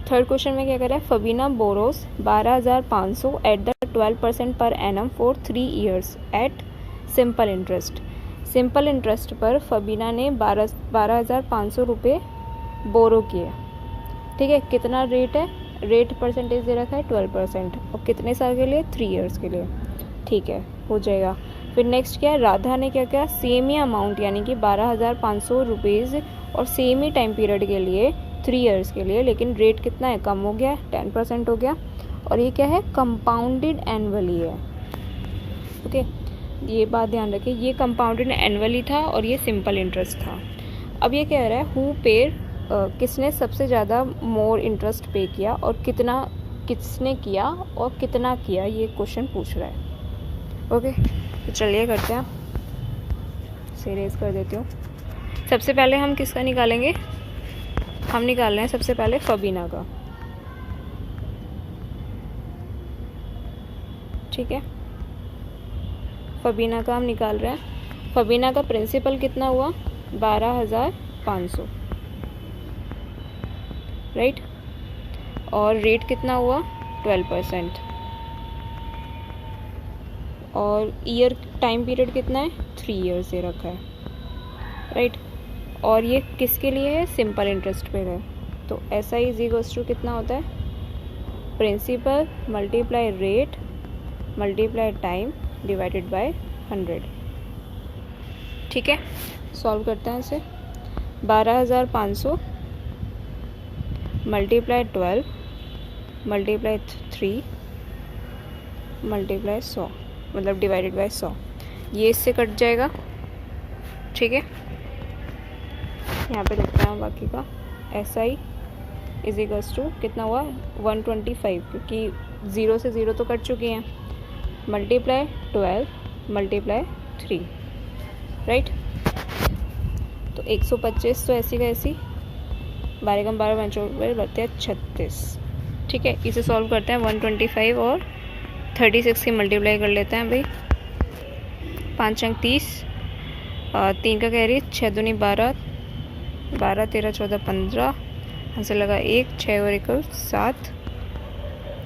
Third question में क्या कर रहा है, फबीना borrows 12,500 eight the 12% per annum for 3 years at simple interest. Simple interest पर फबीना ने 12,500 रुपये बोरो किए। ठीक है, कितना रेट है, रेट परसेंटेज दे रखा है 12%, और कितने साल के लिए, 3 ईयर्स के लिए। ठीक है, हो जाएगा। फिर नेक्स्ट क्या है, राधा ने क्या किया, सेम ही अमाउंट यानी कि 12,500 रुपीज़ और सेम ही टाइम पीरियड के लिए 3 ईयर्स के लिए, लेकिन रेट कितना है, कम हो गया, 10% हो गया। और ये क्या है, कंपाउंडेड एनुअली है। ओके, ये बात ध्यान रखिए, ये कंपाउंडेड एनुअली था और ये सिंपल इंटरेस्ट था। अब ये कह रहा है हु पेड, किसने सबसे ज़्यादा मोर इंटरेस्ट पे किया और कितना किसने किया और कितना किया, ये क्वेश्चन पूछ रहा है। ओके, तो चलिए करते हैं, इसे रेज कर देती हूँ। सबसे पहले हम किसका निकालेंगे, हम निकाल रहे हैं सबसे पहले फबीना का। ठीक है, फबीना का हम निकाल रहे हैं। फबीना का प्रिंसिपल कितना हुआ, 12,500, राइट, और रेट कितना हुआ, 12%, और ईयर टाइम पीरियड कितना है, 3 ईयर्स दे रखा है, राइट। और ये किसके लिए है, सिंपल इंटरेस्ट पे है। तो ऐसा ही इक्वल्स टू कितना होता है, principal multiply rate multiply time divided by 100। ठीक है, सॉल्व करते हैं इसे। 12,500 मल्टीप्लाई 12 मल्टीप्लाई 3 मल्टीप्लाई 100, मतलब डिवाइडेड बाय 100, ये इससे कट जाएगा। ठीक है, यहाँ पे लिखते हैं बाकी का। S I is equals to कितना हुआ, 125, क्योंकि 0 से 0 तो कट चुकी हैं, मल्टीप्लाई 12 मल्टीप्लाई 3, राइट। तो 125 तो ऐसी का ऐसी, 12 कम 12 बढ़ते हैं 36। ठीक है, इसे सॉल्व करते हैं। 125 और 36 की मल्टीप्लाई कर लेते हैं भाई, 5 अंक 30, 3 का कैरी, 6 दूनी 12, 12 13 14 15, हंसे लगा 1, 6 और 1 7,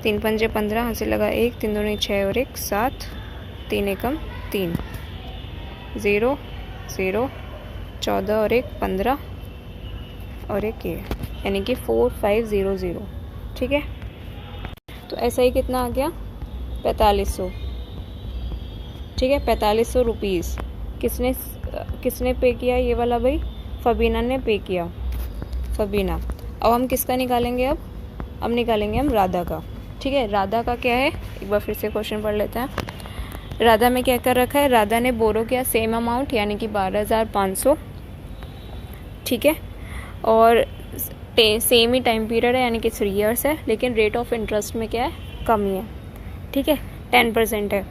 3 पंजे 15, हंसे लगा 1, 3 दूनी 6 और 1 7, 3 एकम 3, 0 0, 14 और 1 15 और 1 ये, यानी कि 4500। ठीक है, तो ऐसा ही कितना आ गया, 4500। ठीक है, 4500 रुपीज़ किसने पे किया, ये वाला भाई फबीना ने पे किया, फबीना। अब हम किसका निकालेंगे, अब निकालेंगे हम राधा का। ठीक है, राधा का क्या है, एक बार फिर से क्वेश्चन पढ़ लेते हैं। राधा में क्या कर रखा है, राधा ने बोरो किया सेम अमाउंट यानी कि 12,500। ठीक है, और सेम ही टाइम पीरियड है यानी कि 3 ईयर्स है, लेकिन रेट ऑफ इंटरेस्ट में क्या है, कमी है। ठीक है, 10% है।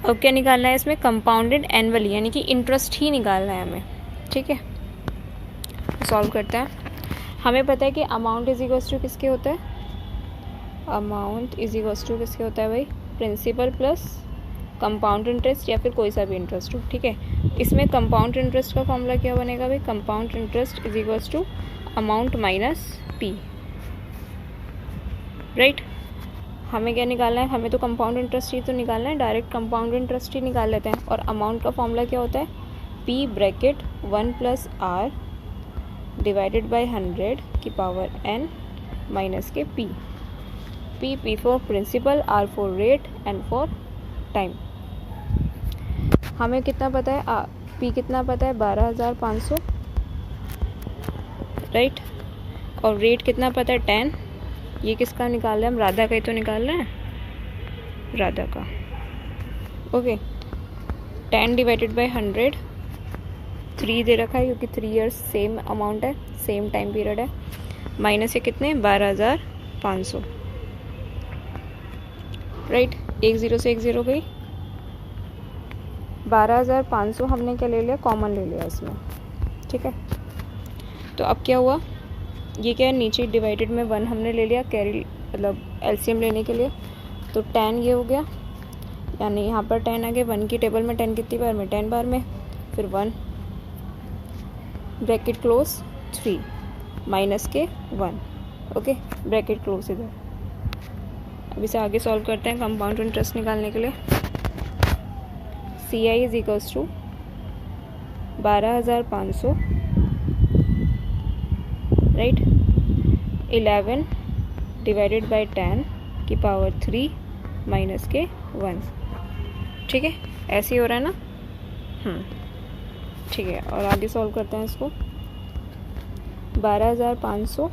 अब क्या निकालना है इसमें, कंपाउंडेड एनुअली यानी कि इंटरेस्ट ही निकालना है हमें। ठीक है, सॉल्व करते हैं। हमें पता है कि अमाउंट इज इक्वल्स टू किसके होता है, अमाउंट इज इक्वल्स टू किसके होता है भाई, प्रिंसिपल प्लस कंपाउंड इंटरेस्ट या फिर कोई सा भी इंटरेस्ट हो। ठीक है, इसमें कंपाउंड इंटरेस्ट का फॉर्मूला क्या बनेगा भाई, compound interest is equals to amount minus P, right. हमें क्या निकालना है, हमें तो कंपाउंड इंटरेस्ट ही तो निकालना है, डायरेक्ट कंपाउंड इंटरेस्ट ही निकाल लेते हैं। और अमाउंट का फॉर्मूला क्या होता है, P bracket 1 plus R divided by 100 की पावर n माइनस के p। p for principal, r for rate, n for time. हमें कितना पता है, p कितना पता है, 12,500, राइट, और रेट कितना पता है, 10। ये किसका निकाल रहे हैं हम, राधा का ही तो निकाल रहे हैं, राधा का। ओके, 10 डिवाइडेड बाय 100, 3 दे रखा है क्योंकि 3 ईयर्स सेम अमाउंट है, सेम टाइम पीरियड है, माइनस ये कितने, 12,500, राइट। 1 0 से 1 0 गई, 12,500 हमने क्या ले लिया, कॉमन ले लिया इसमें। ठीक है, तो अब क्या हुआ, ये क्या है, नीचे डिवाइडेड में 1 हमने ले लिया, कैरी मतलब एलसीएम लेने के लिए, तो 10 ये हो गया, यानी यहाँ पर 10 आ गया। 1 की टेबल में 10 कितनी बार में, 10 बार में, फिर 1 ब्रैकेट क्लोज 3 माइनस के 1, ओके, ब्रैकेट क्लोज इधर। अब इसे आगे सॉल्व करते हैं कंपाउंड इंटरेस्ट निकालने के लिए। CI is equals to 12,500 right, 11 divided by 10 की पावर 3 माइनस के 1। ठीक है, ऐसे ही हो रहा है ना। ठीक है, और आगे सॉल्व करते हैं इसको। 12,500,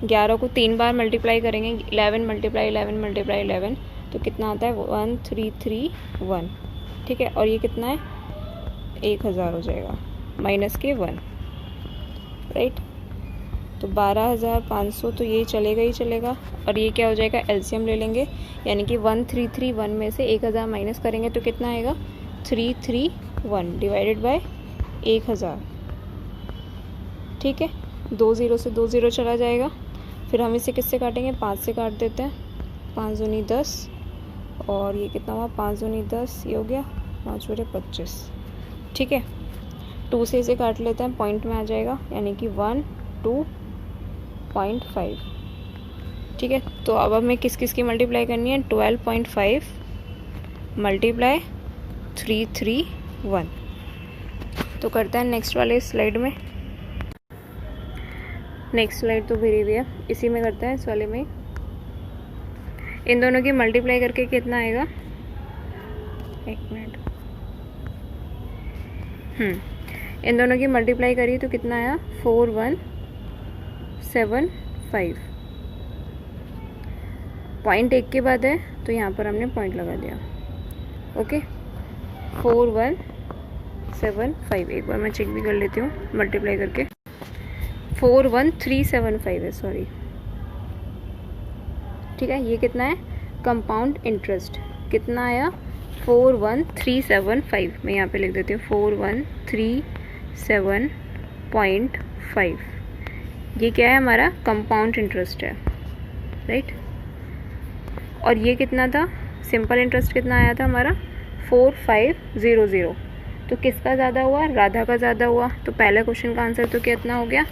11 को 3 बार मल्टीप्लाई करेंगे, 11 मल्टीप्लाई 11 मल्टीप्लाई 11, तो कितना आता है 1331। ठीक है, और ये कितना है 1000 हो जाएगा माइनस के 1 राइट। तो 12,500 तो ये चलेगा ही चलेगा, और ये क्या हो जाएगा एलसीएम ले लेंगे, यानी कि 1331 में से 1000 माइनस करेंगे तो कितना आएगा 331 डिवाइडेड बाय 1000। ठीक है, 2 0 से 2 0 चला जाएगा। फिर हम इसे किससे काटेंगे, 5 से काट देते हैं। 5 दूनी 10, और ये कितना हुआ 5 दूनी 10, ये हो गया 5 बटे 25। ठीक है, 2 से इसे काट लेते हैं, पॉइंट में आ जाएगा, यानी कि 102.5। ठीक है, तो अब हमें किस किस की मल्टीप्लाई करनी है, 12.5 मल्टीप्लाई 331। तो करते हैं नेक्स्ट वाले स्लाइड में। नेक्स्ट स्लाइड तो भरी हुई है, इसी में करते हैं, इस वाले में। इन दोनों की मल्टीप्लाई करके कितना आएगा, एक मिनट, इन दोनों की मल्टीप्लाई करी तो कितना आया 4175। पॉइंट एक के बाद है तो यहाँ पर हमने पॉइंट लगा दिया। ओके, 4175, एक बार मैं चेक भी कर लेती हूँ मल्टीप्लाई करके। 41375 है, सॉरी। ठीक है, ये कितना है कंपाउंड इंटरेस्ट, कितना आया 41375। मैं यहाँ पे लिख देती हूँ 4137.5। ये क्या है हमारा कंपाउंड इंटरेस्ट है राइट। और ये कितना था सिंपल इंटरेस्ट, कितना आया था हमारा 4500। तो किसका ज़्यादा हुआ, राधा का ज़्यादा हुआ। तो पहला क्वेश्चन का आंसर तो कितना हो गया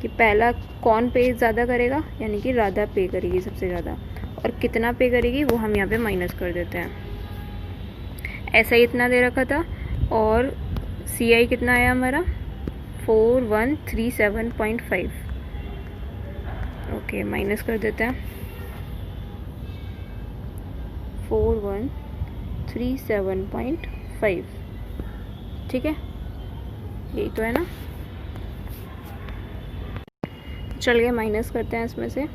कि पहला कौन पे ज़्यादा करेगा, यानी कि राधा पे करेगी सबसे ज़्यादा। और कितना पे करेगी वो हम यहाँ पे माइनस कर देते हैं। ऐसा ही इतना दे रखा था, और CI कितना आया हमारा 4137.5। ओके, माइनस कर देते हैं 4137.5। ठीक है, यही तो है ना। चल गए, माइनस करते हैं इसमें से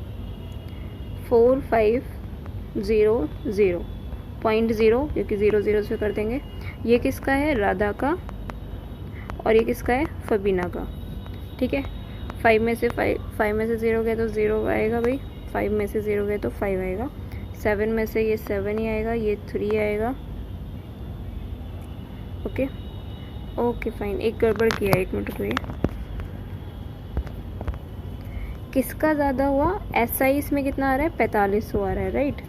4500.0, क्योंकि 0 0 से कर देंगे। ये किसका है, राधा का, और ये किसका है, फबीना का। ठीक है, 5 में से 0 गया तो 0 आएगा भाई, 5 में से 0 गया तो 5 आएगा, 7 में से ये 7 ही आएगा, ये 3 आएगा। ओके ओके फाइन, एक गड़बड़ किया, एक मिनट रुकिए। किसका ज़्यादा हुआ, SI इसमें कितना आ रहा है 4500 आ रहा है राइट,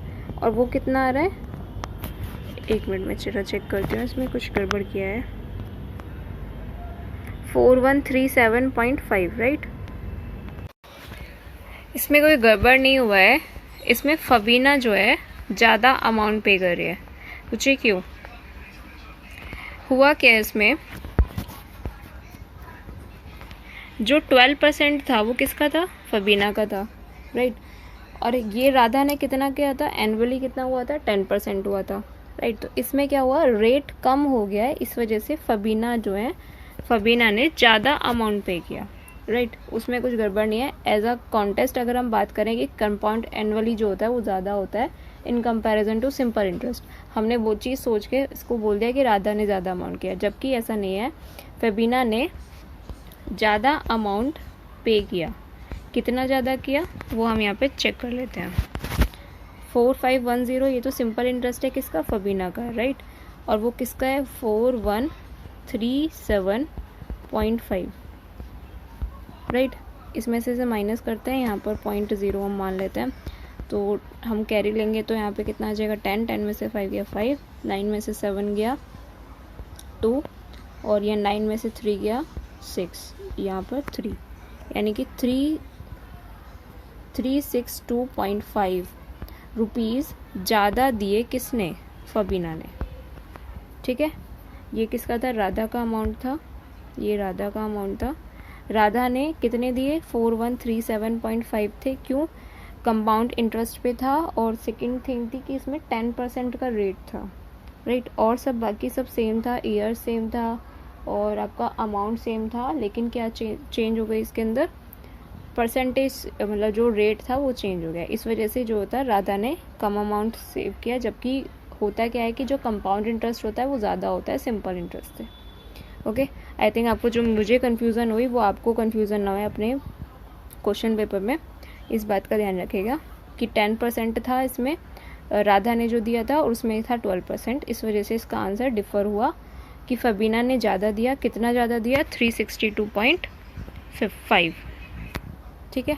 और वो कितना आ रहा है, एक मिनट में चेक करती हूँ, इसमें कुछ गड़बड़ किया है। 4137.5 राइट। इसमें कोई गड़बड़ नहीं हुआ है, इसमें फबीना जो है ज़्यादा अमाउंट पे कर रही है। पूछिए क्यों, हुआ क्या है इसमें, जो 12% था वो किसका था, फबीना का था राइट। और ये राधा ने कितना किया था, एनुअली कितना हुआ था 10% हुआ था राइट। तो इसमें क्या हुआ, रेट कम हो गया है, इस वजह से फबीना जो है, फबीना ने ज़्यादा अमाउंट पे किया राइट। उसमें कुछ गड़बड़ नहीं है। एज अ कॉन्टेस्ट अगर हम बात करें कि कंपाउंड एनुअली जो होता है वो ज़्यादा होता है in comparison to simple interest, हमने वो चीज़ सोच के इसको बोल दिया कि राधा ने ज़्यादा अमाउंट किया, जबकि ऐसा नहीं है। फबीना ने ज़्यादा अमाउंट पे किया। कितना ज़्यादा किया वो हम यहाँ पे चेक कर लेते हैं। 4510 ये तो सिंपल इंटरेस्ट है किसका, फबीना का राइट। और वो किसका है 4137.5 राइट। इसमें से माइनस करते हैं, यहाँ पर 0.0 हम मान लेते हैं, तो हम कैरी लेंगे तो यहाँ पे कितना आ जाएगा 10 में से 5 गया 5, 9 में से 7 गया 2, और ये 9 में से 3 गया 6, यहाँ पर 3, यानी कि 3 362.5 रुपीज़ ज़्यादा दिए किसने? फबीना ने। ठीक है, ये किसका था? राधा का अमाउंट था, ये राधा का अमाउंट था। राधा ने कितने दिए? 4137.5 थे। क्यों? कंपाउंड इंटरेस्ट पे था, और सेकंड थिंग थी कि इसमें 10% का रेट था, राइट। और सब बाकी सब सेम था, ईयर सेम था और आपका अमाउंट सेम था, लेकिन क्या चेंज हो गई इसके अंदर? परसेंटेज, मतलब जो रेट था वो चेंज हो गया। इस वजह से जो होता है राधा ने कम अमाउंट सेव किया, जबकि होता क्या है कि जो कंपाउंड इंटरेस्ट होता है वो ज़्यादा होता है सिंपल इंटरेस्ट से। ओके, आई थिंक आपको जो मुझे कन्फ्यूज़न हुई वो आपको कन्फ्यूज़न ना हो अपने क्वेश्चन पेपर में। इस बात का ध्यान रखिएगा कि 10% था इसमें राधा ने जो दिया था, और उसमें था 12%। इस वजह से इसका आंसर डिफ़र हुआ कि फबीना ने ज़्यादा दिया। कितना ज़्यादा दिया? 362.5। ठीक है।